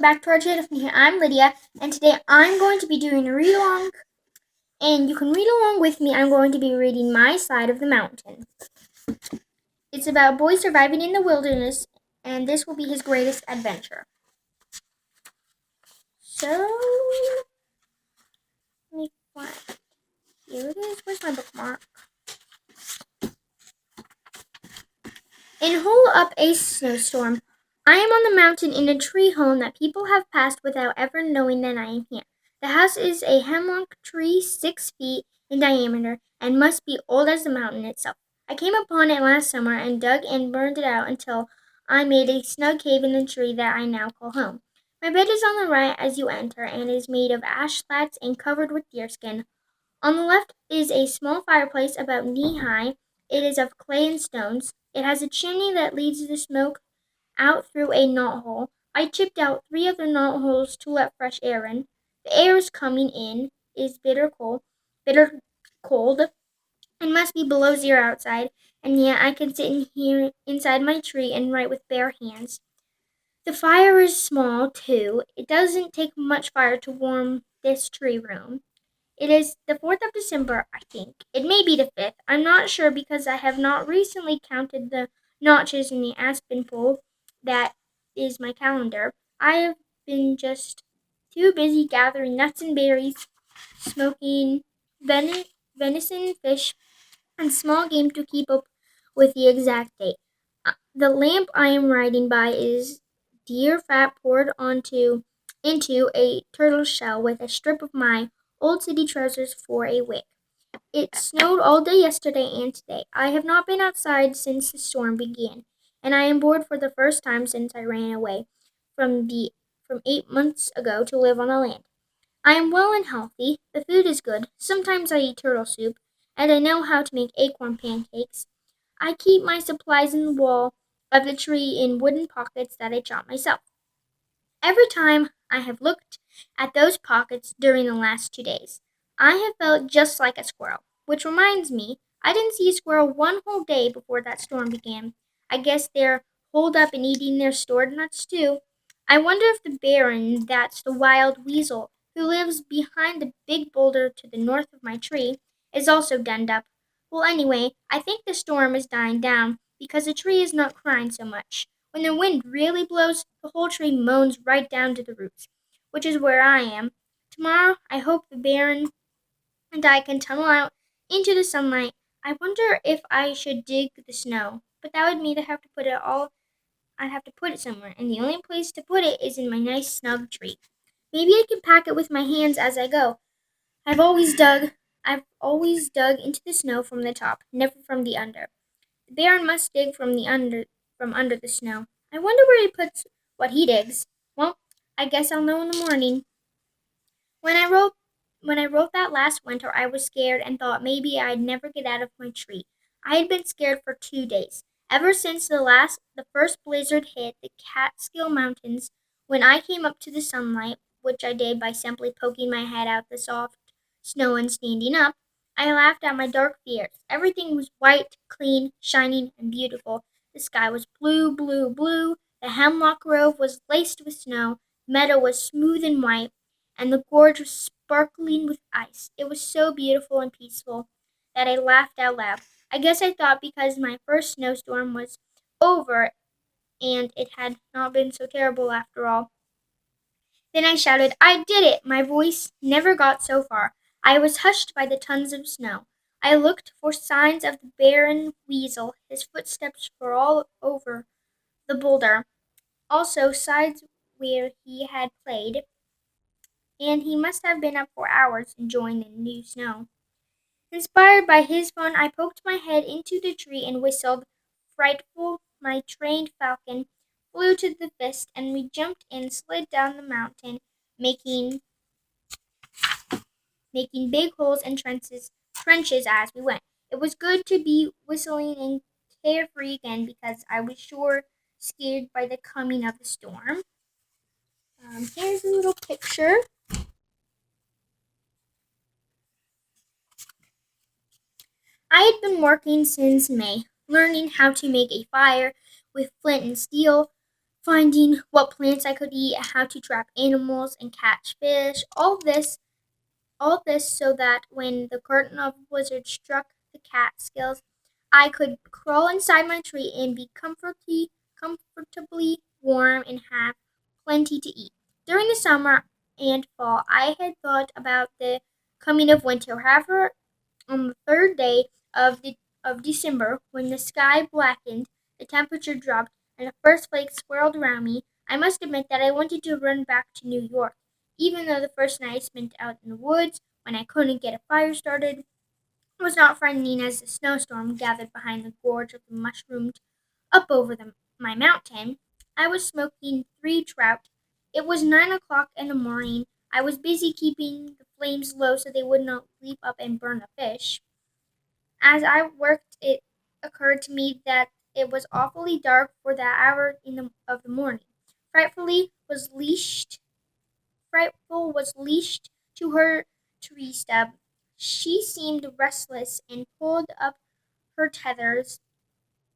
back to our channel from here. I'm Lydia, and today I'm going to be doing a read along, and you can read along with me. I'm going to be reading My Side of the Mountain. It's about a boy surviving in the wilderness, and this will be his greatest adventure. So, let me find. Here it is. Where's my bookmark? In Hole Up a Snowstorm. I am on the mountain in a tree home that people have passed without ever knowing that I am here. The house is a hemlock tree 6 feet in diameter and must be old as the mountain itself. I came upon it last summer and dug and burned it out until I made a snug cave in the tree that I now call home. My bed is on the right as you enter and is made of ash slats and covered with deerskin. On the left is a small fireplace about knee-high. It is of clay and stones. It has a chimney that leads the smoke out through a knothole. I chipped out 3 other knotholes to let fresh air in. The air is coming in is bitter cold, and must be below zero outside, and yet I can sit in here inside my tree and write with bare hands. The fire is small, too. It doesn't take much fire to warm this tree room. It is the 4th of December, I think. It may be the 5th. I'm not sure because I have not recently counted the notches in the aspen pole that is my calendar. I have been just too busy gathering nuts and berries, smoking venison, fish, and small game to keep up with the exact date. The lamp I am writing by is deer fat poured into a turtle shell with a strip of my old city trousers for a wick. It snowed all day yesterday and today. I have not been outside since the storm began, and I am bored for the first time since I ran away from 8 months ago to live on the land. I am well and healthy. The food is good. Sometimes I eat turtle soup, and I know how to make acorn pancakes. I keep my supplies in the wall of the tree in wooden pockets that I chop myself. Every time I have looked at those pockets during the last 2 days, I have felt just like a squirrel. Which reminds me, I didn't see a squirrel one whole day before that storm began. I guess they're holed up and eating their stored nuts too. I wonder if the Baron, that's the wild weasel who lives behind the big boulder to the north of my tree, is also denned up. Well, anyway, I think the storm is dying down because the tree is not crying so much. When the wind really blows, the whole tree moans right down to the roots, which is where I am. Tomorrow, I hope the Baron and I can tunnel out into the sunlight. I wonder if I should dig the snow, but that would mean I'd have to put it somewhere, and the only place to put it is in my nice snug tree. Maybe I can pack it with my hands as I go. I've always dug I've always dug into the snow from the top, never from the under. The Baron must dig from under the snow. I wonder where he puts what he digs. Well, I guess I'll know in the morning. When I wrote when I wrote that last winter, I was scared and thought maybe I'd never get out of my tree. I had been scared for 2 days. Ever since the first blizzard hit the Catskill Mountains, when I came up to the sunlight, which I did by simply poking my head out the soft snow and standing up, I laughed at my dark fears. Everything was white, clean, shining, and beautiful. The sky was blue, blue, blue. The hemlock grove was laced with snow. The meadow was smooth and white, and the gorge was sparkling with ice. It was so beautiful and peaceful that I laughed out loud. I guess I thought because my first snowstorm was over and it had not been so terrible after all. Then I shouted, I did it! My voice never got so far. I was hushed by the tons of snow. I looked for signs of the Baron Weasel. His footsteps were all over the boulder, also sides where he had played, and he must have been up for hours enjoying the new snow. Inspired by his fun, I poked my head into the tree and whistled. Frightful, my trained falcon flew to the fist, and we jumped and slid down the mountain, making big holes and trenches as we went. It was good to be whistling and carefree again because I was sure scared by the coming of the storm. Here's a little picture. I had been working since May, learning how to make a fire with flint and steel finding what plants I could eat, how to trap animals and catch fish. All this so that when the curtain of blizzard struck the Catskills, I could crawl inside my tree and be comfortably warm and have plenty to eat. During the summer and fall, I had thought about the coming of winter. However, on the third day of December, when the sky blackened, the temperature dropped, and the first flakes swirled around me, I must admit that I wanted to run back to New York. Even though the first night I spent out in the woods, when I couldn't get a fire started, was not frightening as the snowstorm gathered behind the gorge of the mushroomed up over my mountain. I was smoking 3 trout. It was 9 o'clock in the morning. I was busy keeping the flames low so they would not leap up and burn the fish. As I worked, it occurred to me that it was awfully dark for that hour of the morning. Frightfully was leashed. Frightful was leashed to her tree stub. She seemed restless and pulled up her tethers.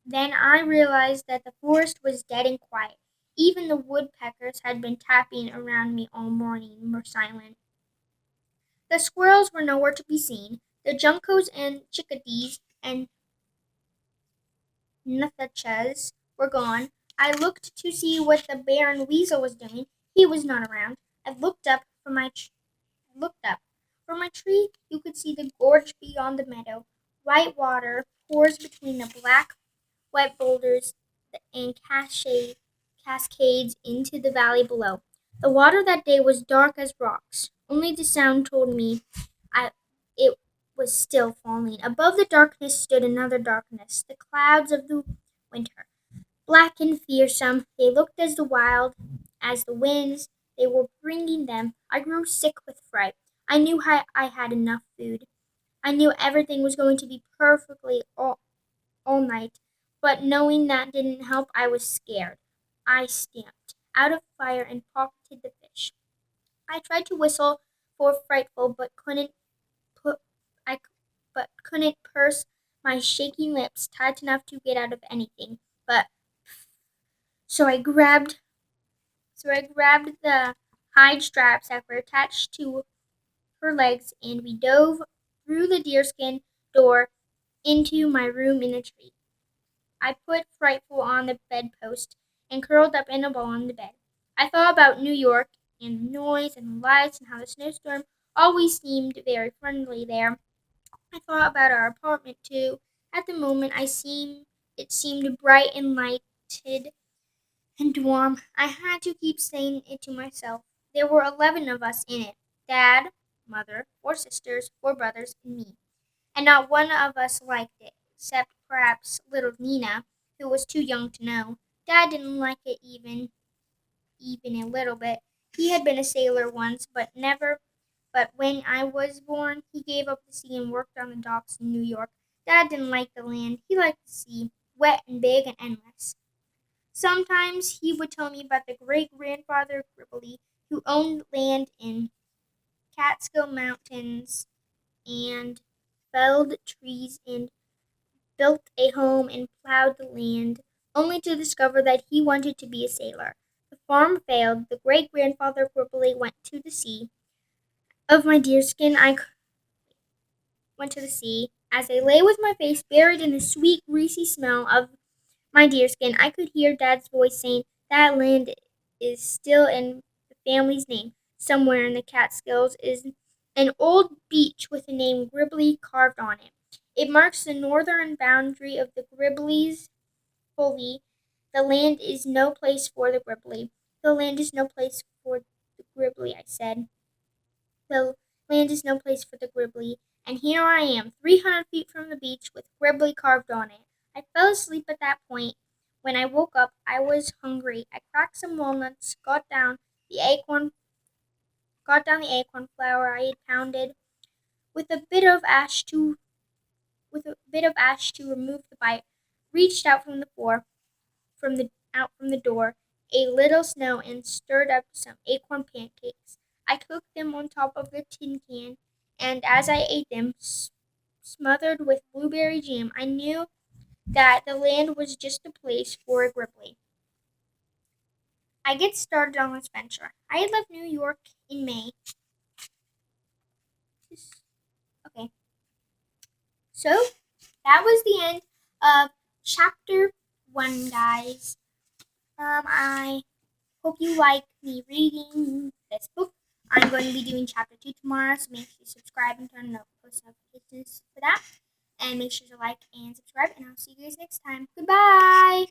Then I realized that the forest was dead and quiet. Even the woodpeckers had been tapping around me all morning were silent. The squirrels were nowhere to be seen. The juncos and chickadees and Nuthachas were gone. I looked to see what the bear and weasel was doing. He was not around. I looked up. From my tree you could see the gorge beyond the meadow. White water pours between the black wet boulders and cascades into the valley below. The water that day was dark as rocks. Only the sound told me I it was still falling. Above the darkness stood another darkness, the clouds of the winter. Black and fearsome, they looked as wild as the winds they were bringing them. I grew sick with fright. I knew I had enough food. I knew everything was going to be perfectly all night, but knowing that didn't help, I was scared. I stamped out of fire and pocketed the fish. I tried to whistle for frightful, put I but couldn't purse my shaking lips tight enough to get out of anything. But so I grabbed the hide straps that were attached to her legs, and we dove through the deerskin door into my room in the tree. I put Frightful on the bedpost and curled up in a ball on the bed. I thought about New York and the noise and the lights and how the snowstorm always seemed very friendly there. I thought about our apartment too. At the moment it seemed bright and lighted and warm. I had to keep saying it to myself. There were 11 of us in it. Dad, mother, 4 sisters, 4 brothers, and me. And not one of us liked it, except perhaps little Nina, who was too young to know. Dad didn't like it even a little bit. He had been a sailor once, but when I was born, he gave up the sea and worked on the docks in New York. Dad didn't like the land. He liked the sea, wet and big and endless. Sometimes he would tell me about the great grandfather Gribbley, who owned land in Catskill Mountains and felled trees and built a home and plowed the land, only to discover that he wanted to be a sailor. The farm failed. The great grandfather Gribbley went to the sea. Of my deerskin, I went to the sea. As I lay with my face buried in the sweet, greasy smell of my deerskin, I could hear Dad's voice saying, "That land is still in the family's name. Somewhere in the Catskills is an old beach with the name Gribley carved on it. It marks the northern boundary of the Gribleys fully. The land is no place for the Gribley. The land is no place for the Gribley," I said. The land is no place for the Gribley. And here I am, 300 feet from the beach, with Gribley carved on it. I fell asleep at that point. When I woke up, I was hungry. I cracked some walnuts, got down the acorn flour I had pounded, with a bit of ash to remove the bite, reached out from the door a little snow and stirred up some acorn pancakes. I cooked them on top of the tin can, and as I ate them, smothered with blueberry jam, I knew that the land was just a place for a Gribley. I get started on this venture. I left New York in May. Okay. So that was the end of chapter 1, guys. I hope you like me reading this book. I'm going to be doing chapter 2 tomorrow, so make sure you subscribe and turn on post notifications for that. And make sure to like and subscribe, and I'll see you guys next time. Goodbye!